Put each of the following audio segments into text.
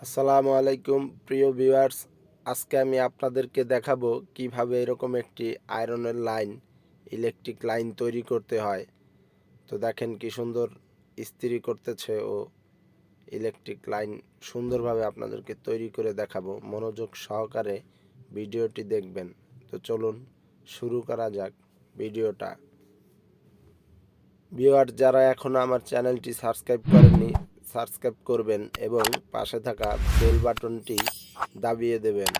আসসালামু আলাইকুম প্রিয় ভিউয়ার্স। আজকে আমি আপনাদেরকে দেখাবো কিভাবে এরকম একটি আয়রনের লাইন, ইলেকট্রিক লাইন তৈরি করতে হয়। তো দেখেন কি সুন্দর ইস্ত্রি করতেছে ও ইলেকট্রিক লাইন সুন্দরভাবে আপনাদেরকে তৈরি করে দেখাবো। মনোযোগ সহকারে ভিডিওটি দেখবেন। তো চলুন শুরু করা যাক ভিডিওটা। ভিউয়ার যারা এখনও আমার চ্যানেলটি সাবস্ক্রাইব করেননি, সাবস্ক্রাইব করবেন এবং পাশে থাকা বেল বাটনটি দাবিয়ে দেবেন।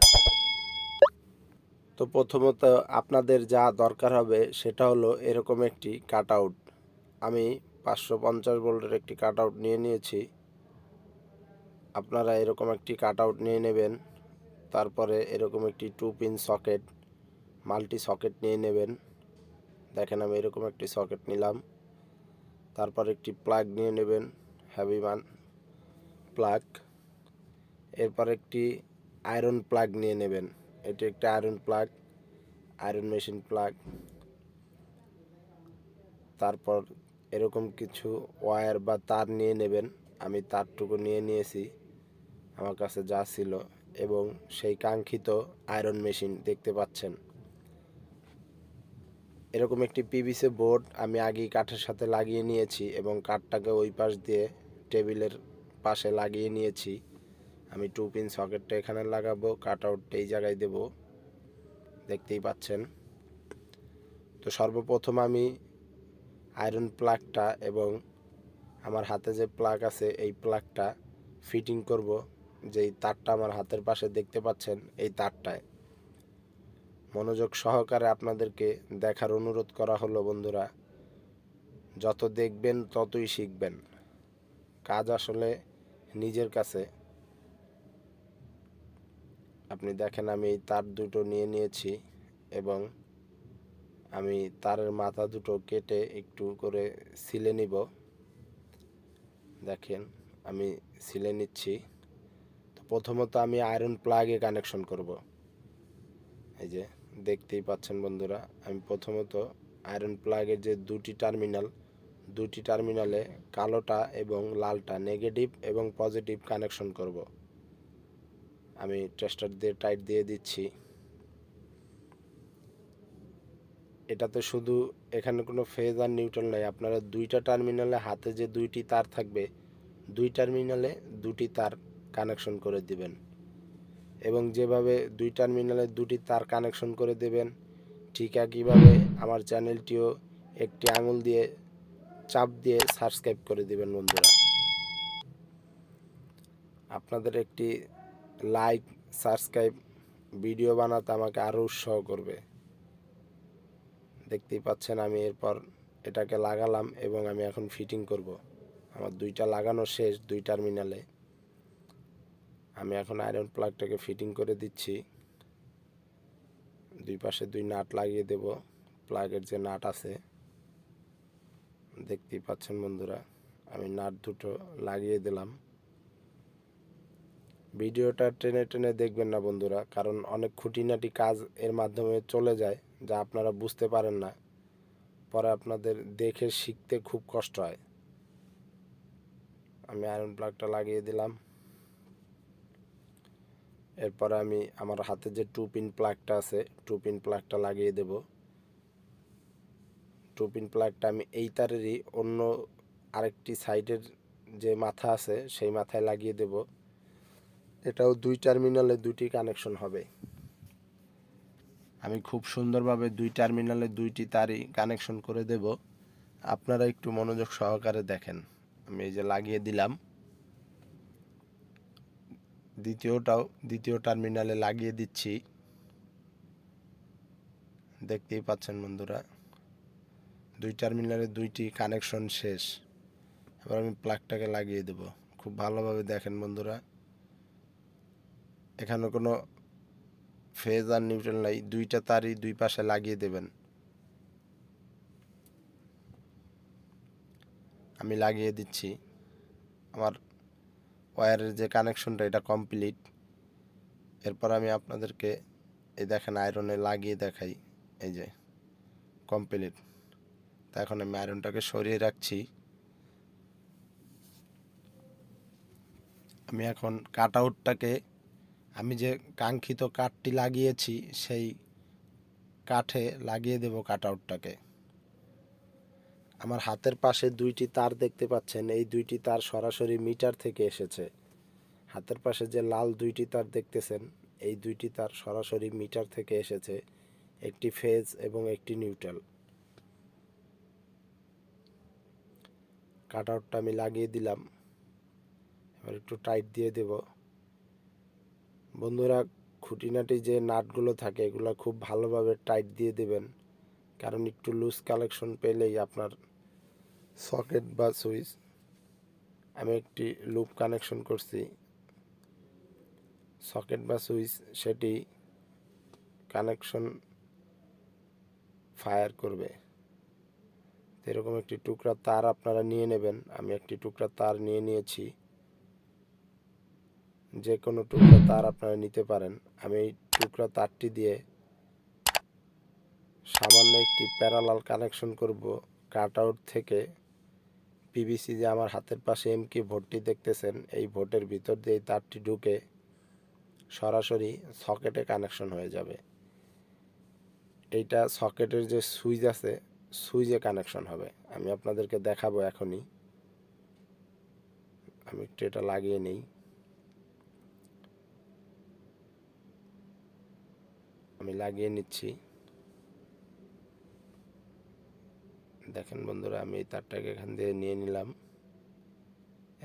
তো প্রথমত আপনাদের যা দরকার হবে সেটা হলো এরকম একটি কাট আউট। আমি 550 ভোল্টের একটি কাট আউট নিয়ে নিয়েছি। আপনারা এরকম একটি কাট আউট নিয়ে নেবেন। তারপরে এরকম একটি 2 পিন সকেট, মাল্টি সকেট নিয়ে নেবেন। দেখেন আমি এরকম একটি সকেট নিলাম। তারপর একটি প্লাগ নিয়ে নেবেন, হেভি মান প্লাগ। এরপর একটি আয়রন প্লাগ নিয়ে নেবেন। এটি একটি iron plug, iron machine plug. তারপর এরকম কিছু ওয়্যার বা তার নিয়ে নেবেন। আমি তারটুকু নিয়ে নিয়েছি আমার কাছে যা ছিল, এবং সেই কাঙ্ক্ষিত আয়রন মেশিন দেখতে পাচ্ছেন। এরকম একটি পিভিসি বোর্ড আমি আগেই কাঠের সাথে লাগিয়ে নিয়েছি এবং কাঠটাকে ওই পাশ দিয়ে টেবিলের পাশে লাগিয়ে নিয়েছি। আমি 2 পিন সকেটটা এখানে লাগাবো, কাট আউটটা এই জায়গায় দেব, দেখতেই পাচ্ছেন। তো সর্বপ্রথম আমি আয়রন প্লাগটা এবং আমার হাতে যে প্লাগ আছে এই প্লাগটা ফিটিং করব। যেই তারটা আমার হাতের পাশে দেখতে পাচ্ছেন এই তারটায়। মনোযোগ সহকারে আপনাদেরকে দেখার অনুরোধ করা হলো বন্ধুরা। যত দেখবেন ততই শিখবেন। কাজ আসলে নিজের কাছে। আপনি দেখেন আমি এই তার দুটো নিয়ে নিয়েছি এবং আমি তারের মাথা দুটো কেটে একটু করে ছিলে নিব। দেখেন আমি ছিলে নিচ্ছি। তো প্রথমত আমি আয়রন প্লাগে কানেকশন করব। এই যে দেখতেই পাচ্ছেন বন্ধুরা, আমি প্রথমত আয়রন প্লাগের যে দুটি টার্মিনালে কালোটা এবং লালটা, নেগেটিভ এবং পজিটিভ কানেকশন করব। আমি টেস্টার দিয়ে টাইট দিয়ে দিচ্ছি। এটাতে শুধু এখানে কোনো ফেজ আর নিউট্রাল নাই। আপনারা দুইটা টার্মিনালে হাতে যে দুইটি তার থাকবে, দুই টার্মিনালে দুটি তার কানেকশন করে দিবেন। এবং যেভাবে দুই টার্মিনালে দুটি তার কানেকশন করে দেবেন, ঠিক একইভাবে আমার চ্যানেলটিও একটি আঙুল দিয়ে চাপ দিয়ে সাবস্ক্রাইব করে দিবেন বন্ধুরা। আপনাদের একটি লাইক, সাবস্ক্রাইব, ভিডিও বানাতে আমাকে আরও উৎসাহ করবে। দেখতেই পাচ্ছেন আমি এরপর এটাকে লাগালাম এবং আমি এখন ফিটিং করব। আমার দুইটা লাগানো শেষ দুই টার্মিনালে। আমি এখন আয়রন প্লাগটাকে ফিটিং করে দিচ্ছি। দুই পাশে দুই নাট লাগিয়ে দেব। প্লাগের যে নাট আছে দেখতেই পাচ্ছেন বন্ধুরা, আমি নাট দুটো লাগিয়ে দিলাম। ভিডিওটা টেনে টেনে দেখবেন না বন্ধুরা, কারণ অনেক খুঁটিনাটি কাজ এর মাধ্যমে চলে যায় যা আপনারা বুঝতে পারেন না। পরে আপনাদের দেখে শিখতে খুব কষ্ট হয়। আমি আয়রন প্লাগটা লাগিয়ে দিলাম। এরপরে আমি আমার হাতে যে 2 পিন প্লাগটা আছে 2 পিন প্লাগটা লাগিয়ে দেব। 2 পিন প্লাগটা আমি এই তারেরই অন্য আরেকটি সাইডের যে মাথা আছে সেই মাথায় লাগিয়ে দেব। এটাও দুই টার্মিনালে দুটি কানেকশন হবে। আমি খুব সুন্দরভাবে দুই টার্মিনালে দুইটি তারই কানেকশন করে দেব। আপনারা একটু মনোযোগ সহকারে দেখেন। আমি এই যে লাগিয়ে দিলাম। দ্বিতীয় টার্মিনালে লাগিয়ে দিচ্ছি। দেখতেই পাচ্ছেন বন্ধুরা, দুই টার্মিনালে দুইটি কানেকশন শেষ। এবার আমি প্লাগটাকে লাগিয়ে দেব। খুব ভালোভাবে দেখেন বন্ধুরা, এখানে কোনো ফেজ আর নিউট্রাল নাই, দুইটা তারই দুই পাশে লাগিয়ে দেবেন। আমি লাগিয়ে দিচ্ছি। আমার ওয়্যারের যে কানেকশনটা এটা কমপ্লিট। এরপর আমি আপনাদেরকে এই দেখেন আয়রনে লাগিয়ে দেখাই। এই যে কমপ্লিট। তা এখন আমি আয়রনটাকে সরিয়ে রাখছি। আমি এখন কাট আউটটাকে, আমি যে কাঙ্ক্ষিত কাঠটি লাগিয়েছি সেই কাঠে লাগিয়ে দেব কাট আউটটাকে। আমার হাতের পাশে দুইটি তার দেখতে পাচ্ছেন, এই দুইটি তার সরাসরি মিটার থেকে এসেছে। হাতের পাশে যে লাল দুইটি তার দেখতেছেন, এই দুইটি তার সরাসরি মিটার থেকে এসেছে, একটি ফেজ এবং একটি নিউট্রাল। কাট আউটটা আমি লাগিয়ে দিলাম, এবার একটু টাইট দিয়ে দেব। বন্ধুরা, খুঁটিনাটি যে নাটগুলো থাকে এগুলো খুব ভালোভাবে টাইট দিয়ে দেবেন, কারণ একটু লুজ কালেকশন পেলেই আপনার সকেট বা সুইচ, আমি একটি লুপ কানেকশন করছি, সকেট বা সুইচ সেটি কানেকশন ফায়ার করবে। এরকম একটি টুকরা তার আপনারা নিয়ে নেবেন। আমি একটি টুকরা তার নিয়ে নিয়েছি, যে কোনো টুকরা তার আপনারা নিতে পারেন। আমি এই টুকরা তারটি দিয়ে সামান্য একটি প্যারালাল কানেকশন করব কাট আউট থেকে পিভিসি, যে আমার হাতের পাশে এমকি ভোটটি দেখতেছেন, এই ভোটের ভিতর দিয়ে তারটি ঢুকে সরাসরি সকেটে কানেকশন হয়ে যাবে। এইটা সকেটের যে সুইচ আছে, সুইচে কানেকশন হবে। আমি আপনাদেরকে দেখাবো এখনই। আমি একটু এটা লাগিয়ে নিই। আমি লাগিয়ে নিচ্ছি। দেখেন বন্ধুরা, আমি এই তারটাকে এখান দিয়ে নিয়ে নিলাম।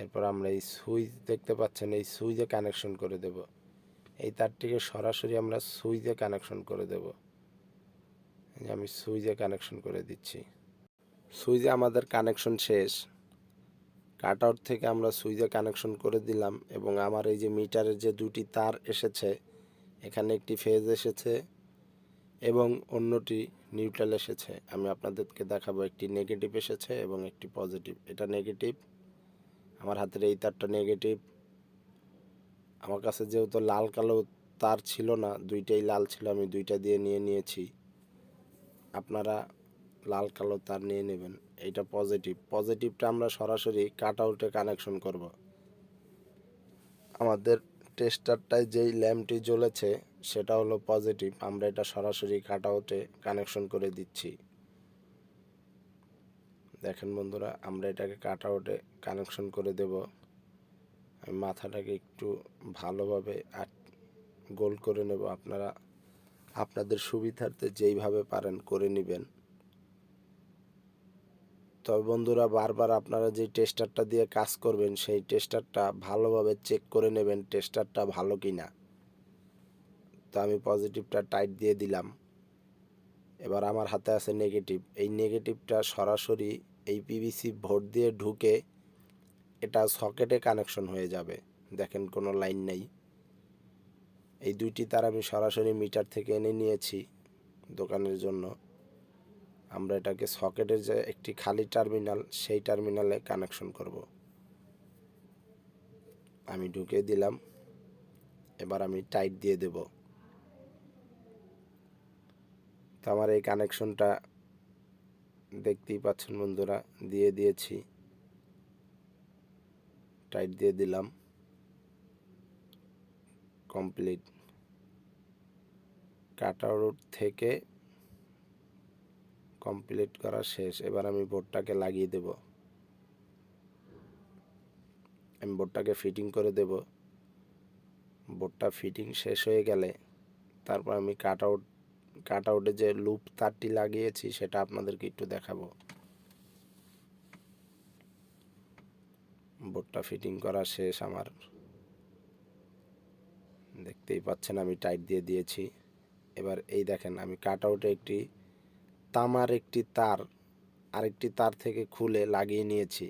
এরপর আমরা এই সুইচ দেখতে পাচ্ছেন, এই সুইচে কানেকশন করে দেব। এই তারটিকে সরাসরি আমরা সুইচে কানেকশন করে দেব। আমি সুইচে কানেকশন করে দিচ্ছি। সুইচে আমাদের কানেকশন শেষ। কাট আউট থেকে আমরা সুইচে কানেকশন করে দিলাম, এবং আমার এই যে মিটারের যে দুটি তার এসেছে, এখানে একটি ফেজ এসেছে এবং অন্যটি নিউট্রাল এসেছে। আমি আপনাদেরকে দেখাবো, একটি নেগেটিভ এসেছে এবং একটি পজিটিভ। এটা নেগেটিভ, আমার হাতের এই তারটা নেগেটিভ। আমার কাছে যেহেতু লাল কালো তার ছিল না, দুইটাই লাল ছিল, আমি দুইটা দিয়ে নিয়ে নিয়েছি। আপনারা লাল কালো তার নিয়ে নেবেন। এইটা পজিটিভ। পজিটিভটা আমরা সরাসরি কাট আউটে কানেকশন করব। আমাদের টেস্টারটায় যেই ল্যাম্পটি জ্বলেছে সেটা হলো পজিটিভ, আমরা এটা সরাসরি কাট আউটে কানেকশন করে দিচ্ছি। দেখেন বন্ধুরা, আমরা এটাকে কাট আউটে কানেকশন করে দেব। আমি মাথাটাকে একটু ভালোভাবে গোল করে নেব। আপনারা আপনাদের সুবিধার্থে যেইভাবে পারেন করে নেবেন। তবে বন্ধুরা, বারবার আপনারা যে টেস্টারটা দিয়ে কাজ করবেন সেই টেস্টারটা ভালোভাবে চেক করে নেবেন টেস্টারটা ভালো কি না। তো আমি পজিটিভটা টাইট দিয়ে দিলাম। এবার আমার হাতে আছে নেগেটিভ। এই নেগেটিভটা সরাসরি এই পিভিসি ভোট দিয়ে ঢুকে এটা সকেটে কানেকশন হয়ে যাবে। দেখেন কোনো লাইন নেই। এই দুইটি তার আমি সরাসরি মিটার থেকে এনে নিয়েছি দোকানের জন্য। আমরা এটাকে সকেটের যে একটি খালি টার্মিনাল, সেই টার্মিনালে কানেকশন করব। আমি ঢুকিয়ে দিলাম। এবার আমি টাইট দিয়ে দেব। তো আমার এই কানেকশনটা দেখতেই পাচ্ছেন বন্ধুরা, দিয়ে দিয়েছি। টাইট দিয়ে দিলাম। কমপ্লিট। কাট আউট থেকে কমপ্লিট করা শেষ। এবার আমি বোর্ডটাকে লাগিয়ে দেব। আমি বোর্ডটাকে ফিটিং করে দেব। বোর্ডটা ফিটিং শেষ হয়ে গেলে তারপর আমি কাট আউটে যে লুপ তারটি লাগিয়েছি সেটা আপনাদেরকে একটু দেখাবো। বোর্ডটা ফিটিং করা শেষ আমার, দেখতেই পাচ্ছেন আমি টাইট দিয়ে দিয়েছি। এবার এই দেখেন, আমি কাট আউটে একটি তামার একটি তার আরেকটি তার থেকে খুলে লাগিয়ে নিয়েছি।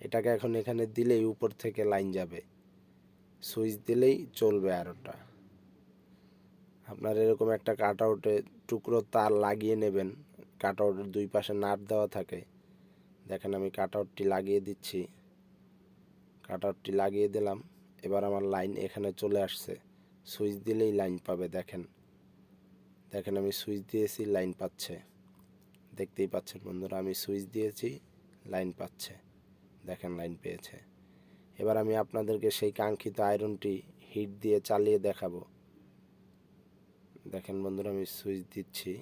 এটাকে এখন এখানে দিলেই উপর থেকে লাইন যাবে, সুইচ দিলেই চলবে। আর ওটা আপনার এরকম একটা কাট আউটে টুকরো তার লাগিয়ে নেবেন। কাট আউটের দুই পাশে নাট দেওয়া থাকে। দেখেন আমি কাট আউটটি লাগিয়ে দিচ্ছি। কাট আউটটি লাগিয়ে দিলাম। এবার আমার লাইন এখানে চলে আসছে, সুইচ দিলেই লাইন পাবে। দেখেন দেখেন আমি সুইচ দিয়েছি, লাইন পাচ্ছে। দেখতেই পাচ্ছেন বন্ধুরা, আমি সুইচ দিয়েছি, লাইন পাচ্ছে। দেখেন লাইন পেয়েছে। এবার আমি আপনাদেরকে সেই কাঙ্ক্ষিত আয়রনটি হিট দিয়ে চালিয়ে দেখাবো। দেখেন বন্ধুরা, আমি সুইচ দিচ্ছি।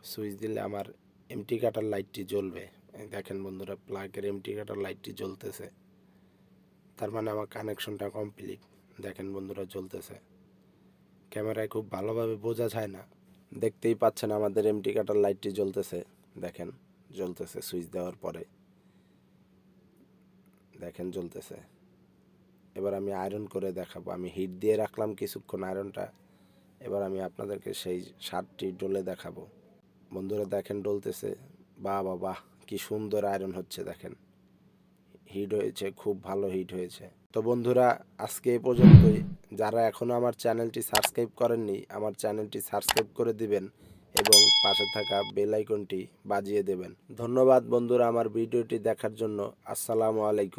সুইচ দিলে আমার এমটি কাটার লাইটটি জ্বলবে। দেখেন বন্ধুরা, প্লাগের এমটি কাটার লাইটটি জ্বলতেছে, তার মানে আমার কানেকশনটা কমপ্লিট। দেখেন বন্ধুরা, জ্বলতেছে। ক্যামেরায় খুব ভালোভাবে বোঝা যায় না, দেখতেই পাচ্ছেন আমাদের এমটি কাটার লাইটটি জ্বলতেছে। দেখেন জ্বলতেছে, সুইচ দেওয়ার পরে দেখেন জ্বলতেছে। এবার আমি আয়রন করে দেখাবো। আমি হিট দিয়ে রাখলাম কিছুক্ষণ আয়রনটা, এবার আমি আপনাদেরকে সেই শার্টটি ডলে দেখাবো। বন্ধুরা দেখেন ডলতেছে, বাহ বাহ বাহ, কি সুন্দর আয়রন হচ্ছে। দেখেন হিট হয়েছে, খুব ভালো হিট হয়েছে। তো বন্ধুরা, আজকে এই পর্যন্তই। যারা এখনও আমার চ্যানেলটি সাবস্ক্রাইব করেননি, আমার চ্যানেলটি সাবস্ক্রাইব করে দিবেন এবং পাশে থাকা বেল আইকনটি বাজিয়ে দেবেন। ধন্যবাদ বন্ধুরা আমার ভিডিওটি দেখার জন্য। আসসালামু আলাইকুম।